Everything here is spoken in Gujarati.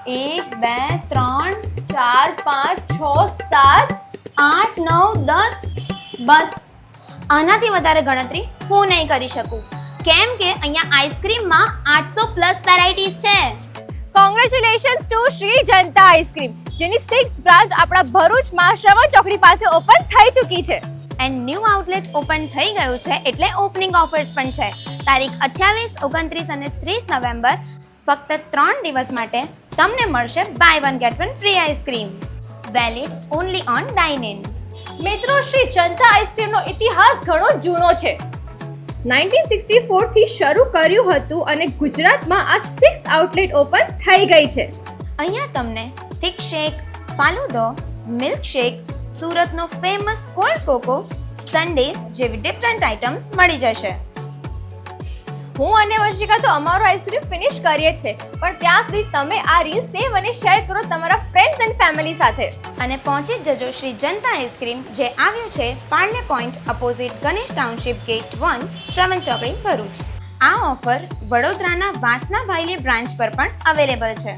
1 2 3 4 5 6 7 8 9 10 બસ. આનાથી વધારે ગણતરી હું નહીં કરી શકું, કેમ કે અહીંયા આઈસ્ક્રીમમાં 800 પ્લસ વેરાયટીઝ છે. કોંગ્રેચ્યુલેશન્સ ટુ શ્રી જનતા આઈસ્ક્રીમ, જેની 6 બ્રાન્ચ આપણા ભરૂચમાં શ્રવણ ચોકડી પાસે ઓપન થઈ ચૂકી છે. એન્ડ ન્યૂ આઉટલેટ ઓપન થઈ ગયું છે એટલે ઓપનિંગ ઓફર્સ પણ છે. તારીખ 28, 29 અને 30 નવેમ્બર ફક્ત 3 દિવસ માટે તમને મળશે buy 1 get 1 free ice cream. Valid only on dine in. મિત્રો, શ્રી જનતા આઈસ્ક્રીમનો ઇતિહાસ ઘણો જૂનો છે. 1964 થી શરૂ કર્યું હતું અને ગુજરાતમાં આ 6th આઉટલેટ ઓપન થઈ ગઈ છે. અહીંયા તમને થિક શેક, ફાલુદો, મિલ્ક શેક, સુરતનો ફેમસ કોલ્ડ કોકો, સન્ડેઝ જેવી ડિફરન્ટ આઇટમ્સ મળી જશે. હું અને વંશિકા તો અમારો આઈસ્ક્રીમ ફિનિશ કરીએ છીએ, પણ ત્યાં સુધી તમે આ રીલ સેવ અને શેર કરો તમારા ફ્રેન્ડ્સ એન્ડ ફેમિલી સાથે. અને પહોંચી જ જજો શ્રી જનતા આઈસ્ક્રીમ, જે આવ્યું છે Parle point opposite Ganesh township gate 1, Shravan ચોકડી, ભરૂચ. આ ઓફર વડોદરાના વાસના ભાઈલી બ્રાન્ચ પર પણ અવેલેબલ છે.